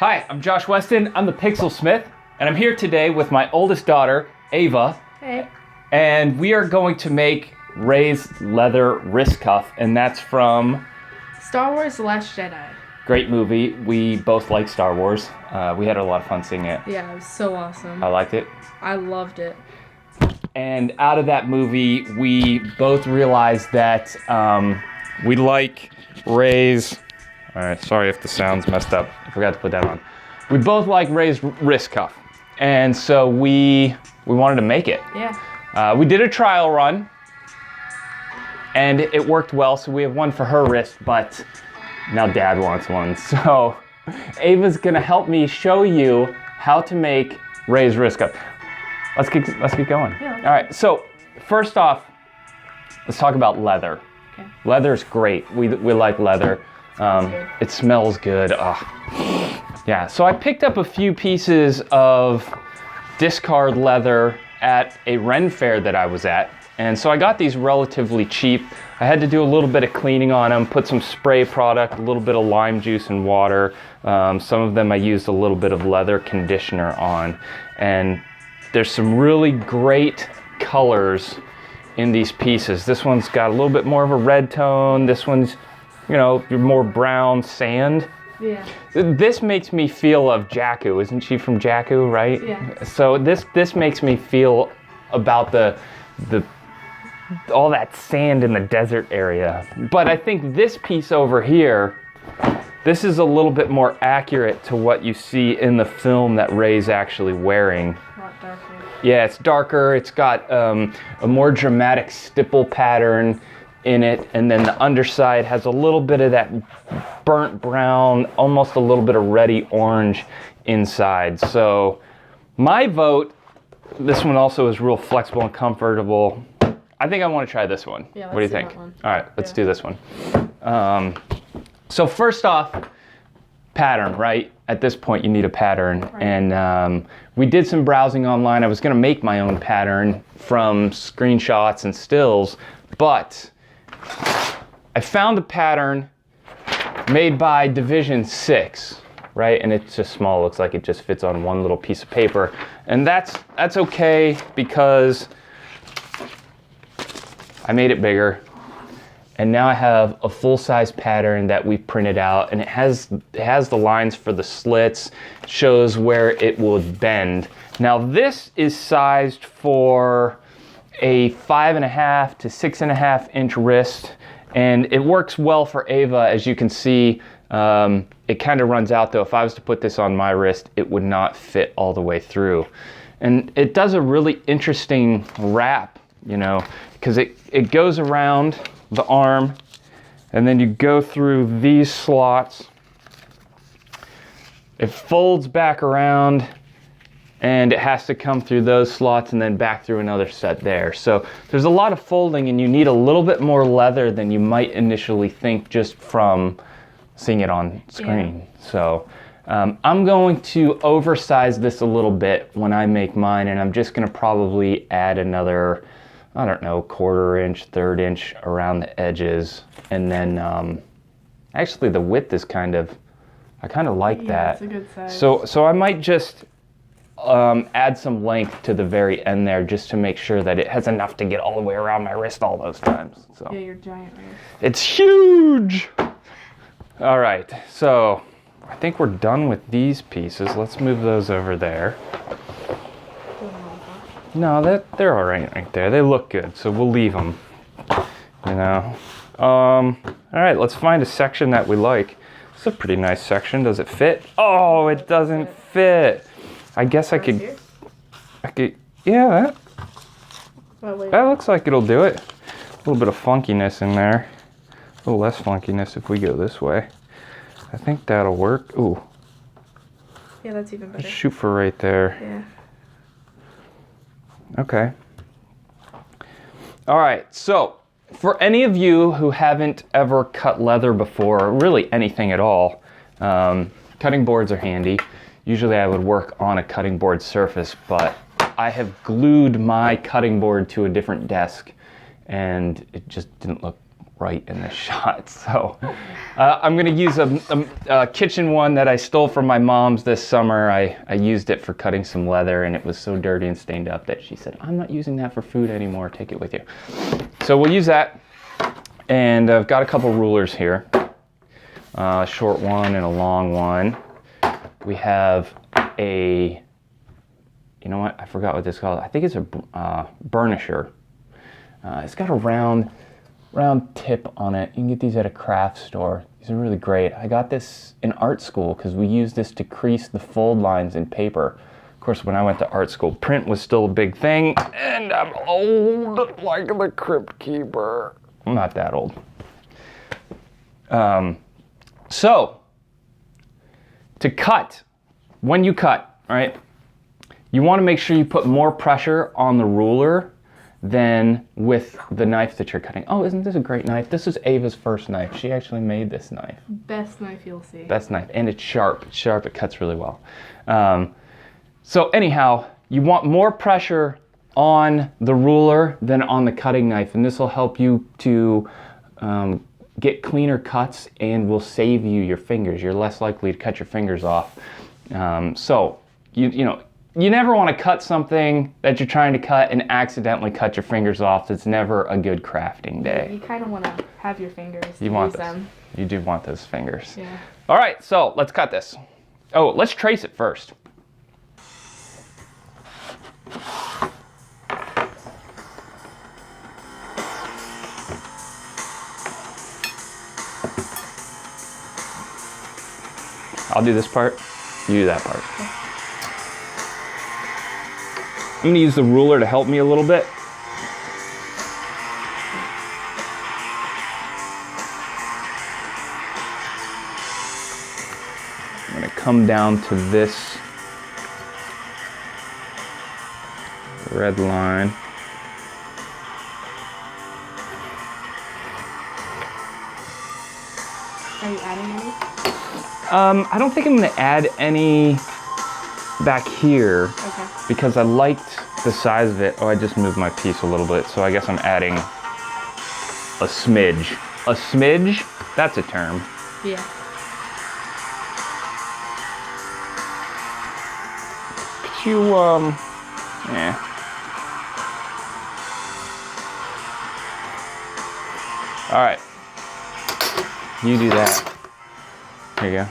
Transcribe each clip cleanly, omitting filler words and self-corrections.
Hi, I'm Josh Weston. I'm the Pixelsmith, and I'm here today with my oldest daughter, Ava. Hey. And we are going to make Ray's leather wrist cuff, and that's from Star Wars: The Last Jedi. Great movie. We both like Star Wars. We had a lot of fun seeing it. Yeah, it was so awesome. I liked it. I loved it. And out of that movie, we both realized that we like Ray's... All right, sorry if the sound's messed up. I forgot to put that on. We both like Ray's wrist cuff. And so we wanted to make it. Yeah. We did a trial run, and it worked well, so we have one for her wrist, but now Dad wants one. So Ava's gonna help me show you how to make Ray's wrist cuff. Let's get going. Yeah. All right, so first off, let's talk about leather. Okay. Leather's great. We like leather. It smells good. Yeah, so I picked up a few pieces of discard leather at a Ren fair that I was at. And so I got these relatively cheap. I had to do a little bit of cleaning on them, put some spray product, a little bit of lime juice and water. Some of them I used a little bit of leather conditioner on. And there's some really great colors in these pieces. This one's got a little bit more of a red tone. This one's, you know, more brown sand. Yeah. This makes me feel of Jakku. Isn't she from Jakku, right? Yeah. So this makes me feel about the all that sand in the desert area. But I think this piece over here, this is a little bit more accurate to what you see in the film that Ray's actually wearing. A lot darker. Yeah, it's darker. It's got a more dramatic stipple pattern in it, and then the underside has a little bit of that burnt brown, almost a little bit of reddy orange inside. So my vote, this one also is real flexible and comfortable. I think I want to try this one. Yeah, what do you think? that one. All right, let's do this one. So first off, pattern, right? At this point, you need a pattern. Right. And we did some browsing online. I was going to make my own pattern from screenshots and stills, but I found a pattern made by Division 6, right? And it's just small. It looks like it just fits on one little piece of paper. And that's okay because I made it bigger. And now I have a full-size pattern that we printed out, and it has the lines for the slits, shows where it would bend. Now this is sized for a 5.5 to 6.5 inch wrist, and it works well for Ava. As you can see, it kind of runs out though. If I was to put this on my wrist, it would not fit all the way through. And it does a really interesting wrap, you know, because it goes around the arm, and then you go through these slots. It folds back around, and it has to come through those slots and then back through another set there. So there's a lot of folding, and you need a little bit more leather than you might initially think just from seeing it on screen. Yeah. So I'm going to oversize this a little bit when I make mine, and I'm just going to probably add another, I don't know, 1/4 inch, 1/3 inch around the edges. And then actually the width is I kind of like that. It's a good size. So I might just add some length to the very end there just to make sure that it has enough to get all the way around my wrist all those times. So yeah, your giant wrist. It's huge! All right, so I think we're done with these pieces. Let's move those over there. No, they're all right there. They look good, so we'll leave them, you know. All right, let's find a section that we like. It's a pretty nice section. Does it fit? Oh, it doesn't fit. I guess I could, yeah, that looks like it'll do it. A little bit of funkiness in there. A little less funkiness if we go this way. I think that'll work. Ooh. Yeah, that's even better. Let's shoot for right there. Yeah. Okay. All right, so for any of you who haven't ever cut leather before, or really anything at all, cutting boards are handy. Usually I would work on a cutting board surface, but I have glued my cutting board to a different desk, and it just didn't look right in this shot. So I'm gonna use a kitchen one that I stole from my mom's this summer. I used it for cutting some leather and it was so dirty and stained up that she said, I'm not using that for food anymore, take it with you. So we'll use that. And I've got a couple rulers here, a short one and a long one. We have a, you know what, I forgot what this is called. I think it's a burnisher. It's got a round tip on it. You can get these at a craft store. These are really great. I got this in art school because we used this to crease the fold lines in paper. Of course, when I went to art school, print was still a big thing, and I'm old like the Crypt Keeper. I'm not that old. So, to cut, when you cut, right, you want to make sure you put more pressure on the ruler than with the knife that you're cutting. Oh, isn't this a great knife? This is Ava's first knife. She actually made this knife. Best knife you'll see. Best knife, and it's sharp. It's sharp, it cuts really well. So anyhow, you want more pressure on the ruler than on the cutting knife, and this will help you to get cleaner cuts and will save you your fingers. You're less likely to cut your fingers off. So, you never want to cut something that you're trying to cut and accidentally cut your fingers off. It's never a good crafting day. You kind of want to have your fingers to You want use this. them. You do want those fingers. Yeah. All right, so let's cut this. Oh, let's trace it first. I'll do this part, you do that part. Okay. I'm gonna use the ruler to help me a little bit. I'm gonna come down to this red line. Are you adding any? I don't think I'm gonna add any back here. Okay. Because I liked the size of it. Oh, I just moved my piece a little bit, so I guess I'm adding a smidge. A smidge? That's a term. Yeah. Could you, yeah. All right. You do that. Here you go.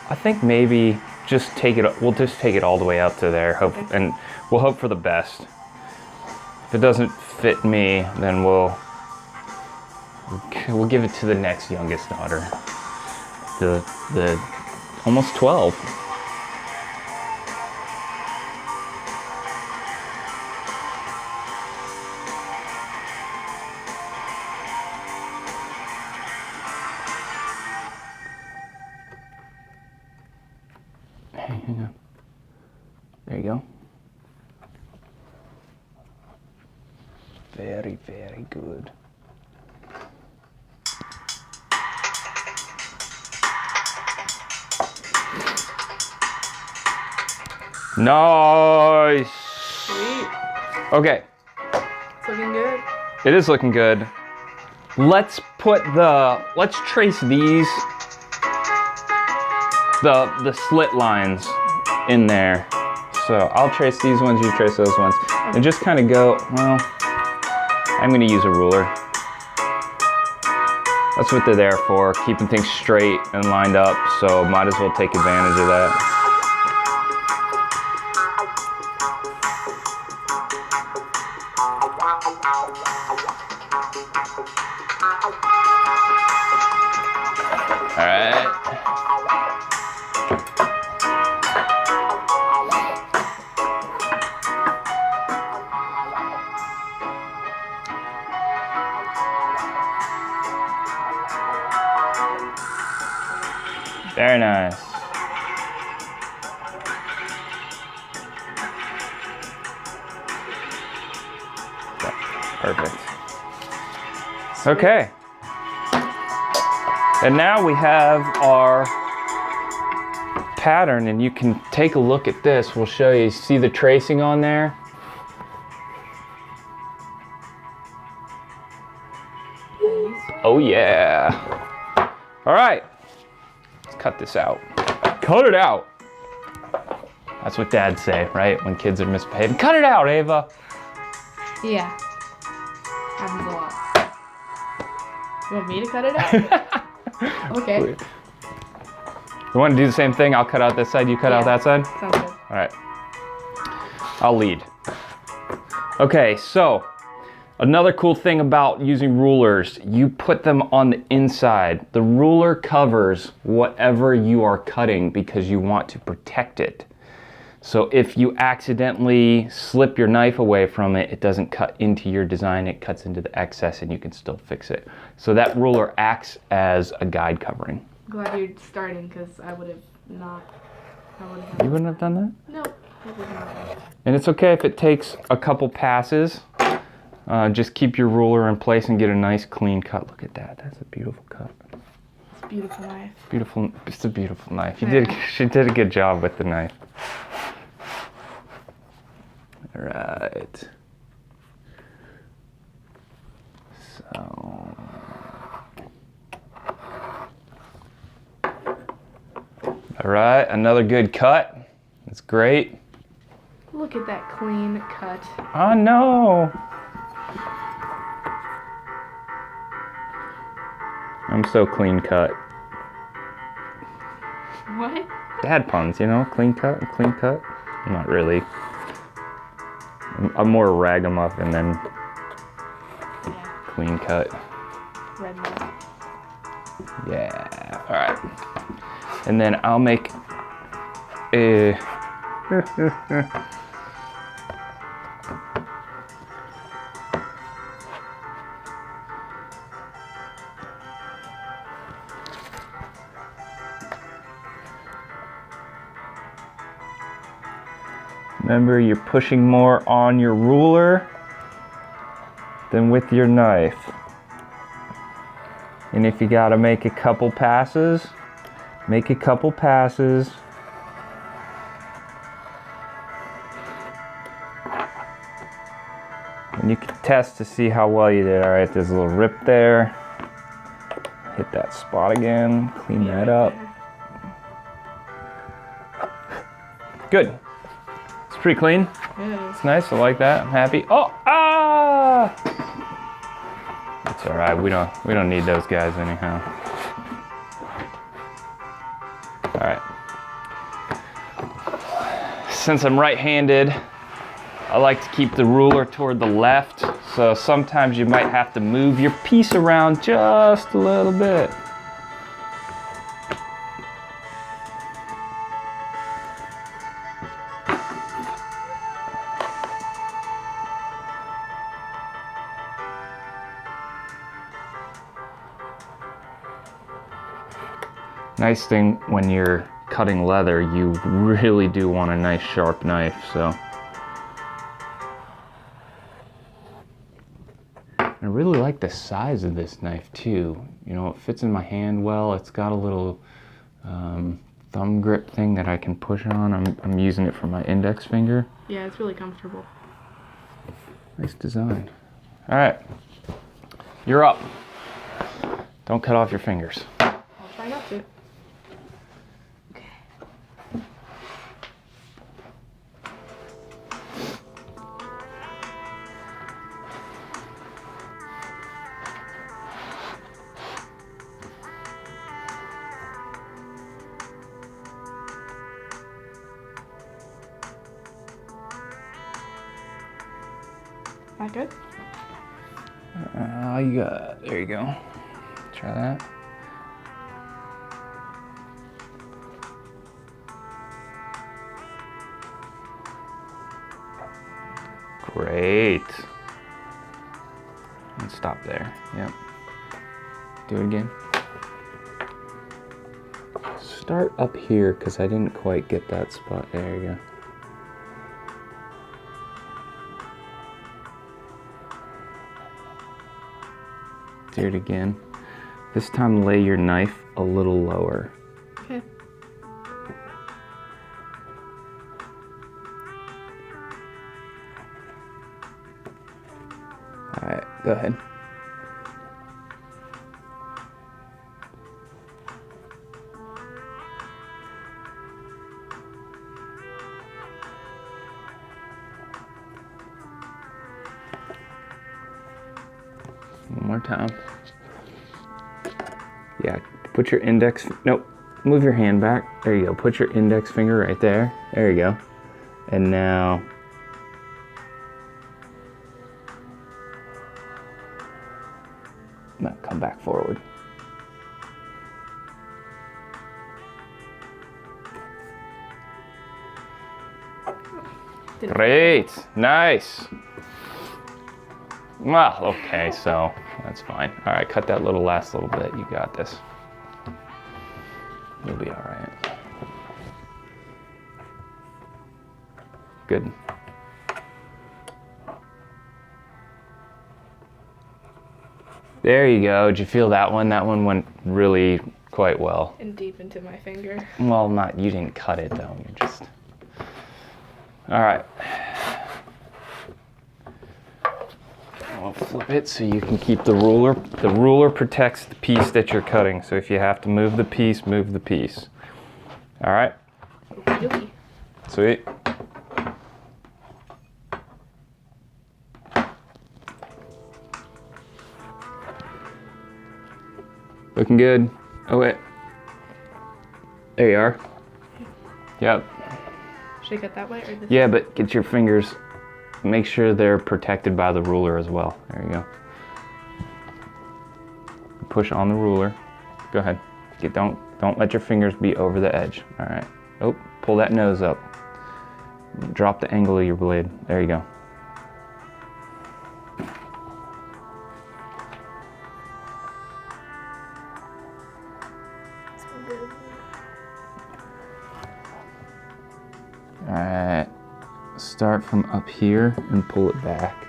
I think maybe just take it, we'll just take it all the way out to there, and we'll hope for the best. If it doesn't fit me, then we'll give it to the next youngest daughter. The almost 12. Hang on. There you go. Very, very good. Nice. Sweet. Okay. It's looking good. It is looking good. Let's trace these, the slit lines in there. So I'll trace these ones, you trace those ones. And just kind of go, well, I'm gonna use a ruler. That's what they're there for, keeping things straight and lined up, so might as well take advantage of that. All right. Very nice. Perfect. Okay. And now we have our pattern, and you can take a look at this. We'll show you. See the tracing on there? Oh yeah. All right, let's cut this out. Cut it out. That's what dads say, right? When kids are misbehaving. Cut it out, Ava. Yeah. Happens a lot. You want me to cut it out? Okay. You want to do the same thing? I'll cut out this side, you cut out that side? Sounds good. All right. I'll lead. Okay, so another cool thing about using rulers, you put them on the inside. The ruler covers whatever you are cutting because you want to protect it. So if you accidentally slip your knife away from it, it doesn't cut into your design, it cuts into the excess and you can still fix it. So that ruler acts as a guide covering. Glad you're starting because I would have not. You wouldn't have done that? No, I would not. And it's okay if it takes a couple passes. Just keep your ruler in place and get a nice clean cut. Look at that, that's a beautiful cut. It's a beautiful knife. Beautiful, it's a beautiful knife. Yeah. She did a good job with the knife. All right. So. All right, another good cut. That's great. Look at that clean cut. Oh no. I'm so clean cut. What? Dad puns, you know, clean cut and clean cut. Not really. I'm more ragamuffin than Yeah. clean cut. Red nose. Yeah. All right. And then I'll make a. Remember, you're pushing more on your ruler than with your knife. And if you gotta make a couple passes, make a couple passes. And you can test to see how well you did. All right, there's a little rip there. Hit that spot again, clean that up. Good. It's pretty clean. Yeah. It's nice, I like that, I'm happy. Oh, ah! It's all right, we don't need those guys anyhow. All right. Since I'm right-handed, I like to keep the ruler toward the left, so sometimes you might have to move your piece around just a little bit. Nice thing when you're cutting leather, you really do want a nice sharp knife, so. I really like the size of this knife too. You know, it fits in my hand well. It's got a little thumb grip thing that I can push on. I'm using it for my index finger. Yeah, it's really comfortable. Nice design. All right, you're up. Don't cut off your fingers. I'll try not to. That good? You got, there you go. Try that. Great. And stop there. Yep. Do it again. Start up here because I didn't quite get that spot. There you go. Do it again. This time lay your knife a little lower. Okay. All right, go ahead. One more time. Yeah, put your index, nope, move your hand back. There you go, put your index finger right there. There you go. And now, come back forward. Great, nice. Well, okay, so that's fine. All right, cut that last little bit. You got this. You'll be all right. Good. There you go. Did you feel that one? That one went really quite well. And deep into my finger. Well, you didn't cut it though. You just. All right. I'll flip it so you can keep the ruler. The ruler protects the piece that you're cutting. So if you have to move the piece, move the piece. All right. Okey-dokey. Sweet. Looking good. Oh wait. There you are. Yep. Should I cut that way or this? Yeah, but get your fingers, make sure they're protected by the ruler as well. There you go. Push on the ruler. Go ahead. Don't let your fingers be over the edge. All right. Oh, pull that nose up. Drop the angle of your blade. There you go. All right. Start from up here and pull it back.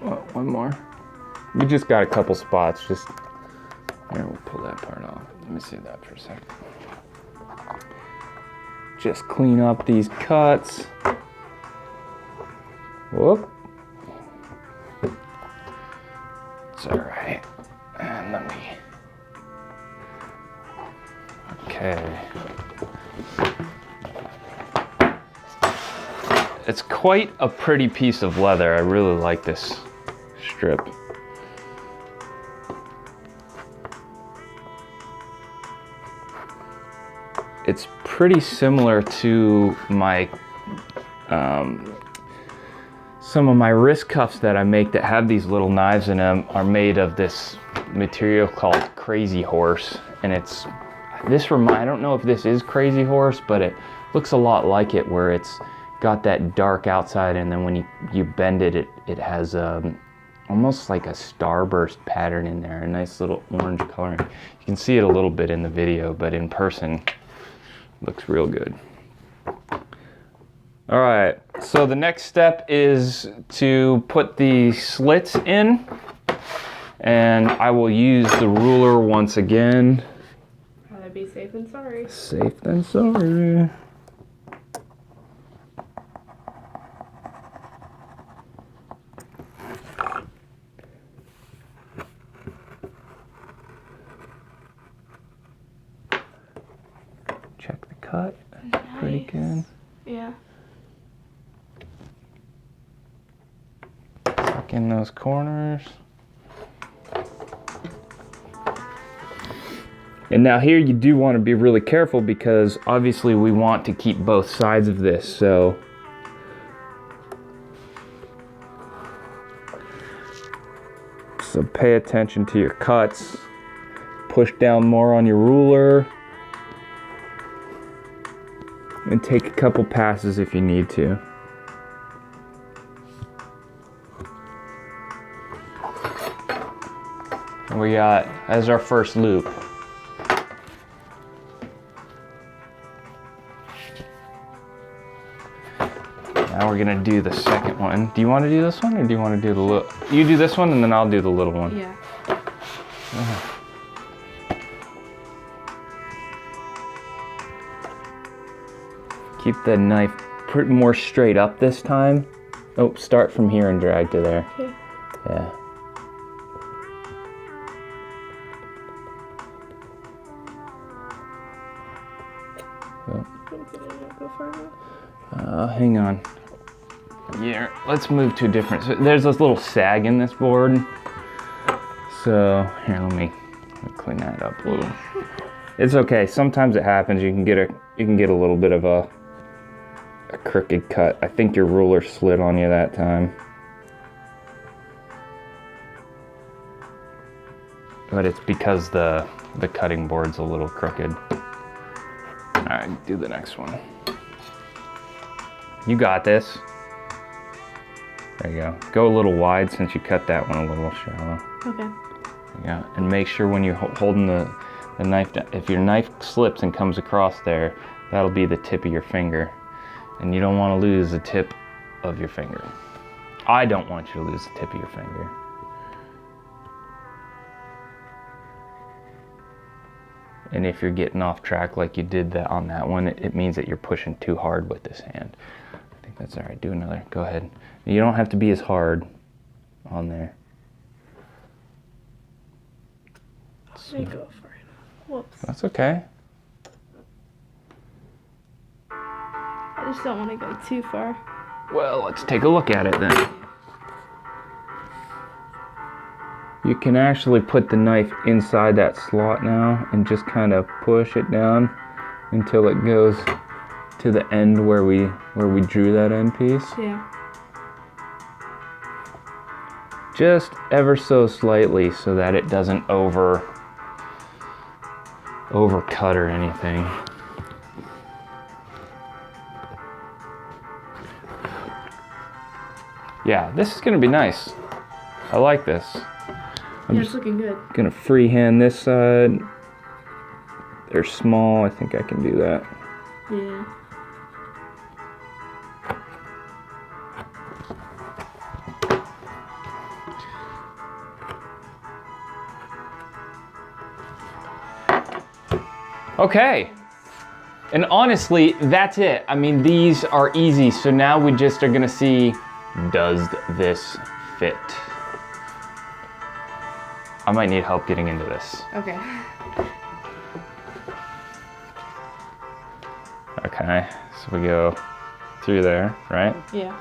Oh, one more. We just got a couple spots. Just here, we'll pull that part off. Let me see that for a second. Just clean up these cuts. Whoop. It's all right. And let me. Okay. It's quite a pretty piece of leather. I really like this strip. It's pretty similar to my some of my wrist cuffs that I make that have these little knives in them are made of this material called Crazy Horse, and it's I don't know if this is Crazy Horse, but it looks a lot like it, where it's got that dark outside, and then when you bend it, it has almost like a starburst pattern in there, a nice little orange coloring. You can see it a little bit in the video, but in person, looks real good. All right, so the next step is to put the slits in, and I will use the ruler once again. Rather be safe than sorry. Safe than sorry. Check the cut. Nice. Pretty good. Yeah. Tuck in those corners. And now here you do want to be really careful, because obviously we want to keep both sides of this, so pay attention to your cuts. Push down more on your ruler. And take a couple passes if you need to. And we got, as our first loop. Now we're gonna do the second one. Do you want to do this one, or do you want to do the little? You do this one, and then I'll do the little one. Yeah. Keep the knife more straight up this time. Oh, start from here and drag to there. Okay. Yeah. Go far enough. Hang on. Yeah, let's move to a different. So there's this little sag in this board. So here, let me clean that up a little. It's okay. Sometimes it happens. You can get a little bit of a crooked cut. I think your ruler slid on you that time. But it's because the cutting board's a little crooked. All right, do the next one. You got this. There you go. Go a little wide since you cut that one a little shallow. Okay. Yeah, and make sure when you're holding the knife down, if your knife slips and comes across there, that'll be the tip of your finger. And you don't want to lose the tip of your finger. I don't want you to lose the tip of your finger. And if you're getting off track like you did that on that one, it means that you're pushing too hard with this hand. I think that's all right. Do another. Go ahead. You don't have to be as hard on there. There you go for it. Whoops. That's okay. I just don't want to go too far. Well, let's take a look at it then. You can actually put the knife inside that slot now and just kind of push it down until it goes to the end where we drew that end piece. Yeah. Just ever so slightly so that it doesn't overcut or anything. Yeah, this is gonna be nice. I like this. I'm It's looking good. gonna freehand this side. They're small, I think I can do that. Yeah. Okay. And honestly, that's it. I mean, these are easy. So now we just are gonna see, does this fit? I might need help getting into this. Okay. Okay, so we go through there, right? Yeah.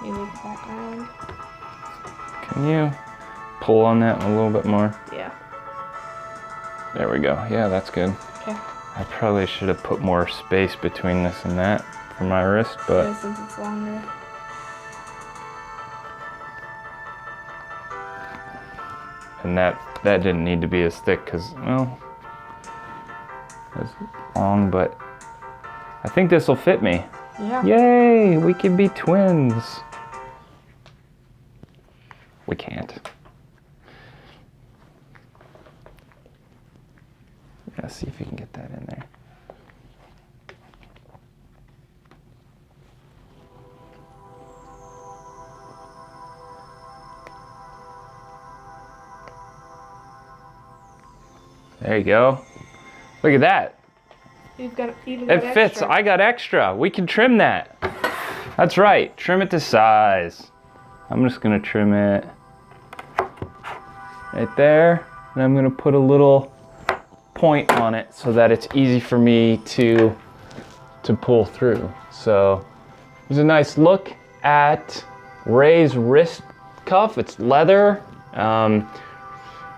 You look back around. Can you pull on that a little bit more? Yeah. There we go. Yeah, that's good. Okay. I probably should have put more space between this and that for my wrist, but Yeah, since it's longer. and that didn't need to be as thick because, well, it's long, but I think this will fit me. Yeah. Yay, we can be twins. We can't. Let's see if you can get that in there. There you go. Look at that. You've got even got It fits. extra. I got extra. We can trim that. That's right. Trim it to size. I'm just going to trim it right there. And I'm going to put a little point on it so that it's easy for me to pull through. So here's a nice look at Ray's wrist cuff. It's leather.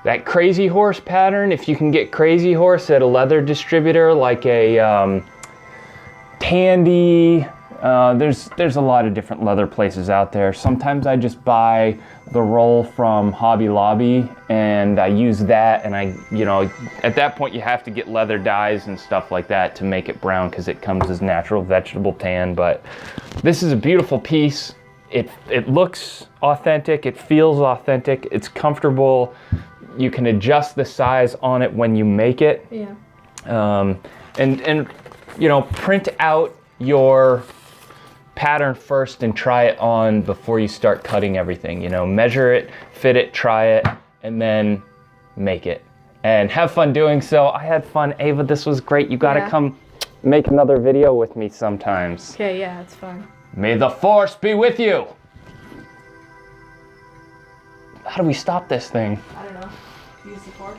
That Crazy Horse pattern, if you can get Crazy Horse at a leather distributor like a Tandy, there's a lot of different leather places out there. Sometimes I just buy the roll from Hobby Lobby and I use that, and at that point you have to get leather dyes and stuff like that to make it brown because it comes as natural vegetable tan. But this is a beautiful piece. It looks authentic, it feels authentic, it's comfortable. You can adjust the size on it when you make it. Yeah. And print out your pattern first and try it on before you start cutting everything. You know, measure it, fit it, try it, and then make it. And have fun doing so. I had fun. Ava, this was great. You gotta come make another video with me sometimes. Okay, yeah, it's fun. May the force be with you. How do we stop this thing? I don't know. Use the fork.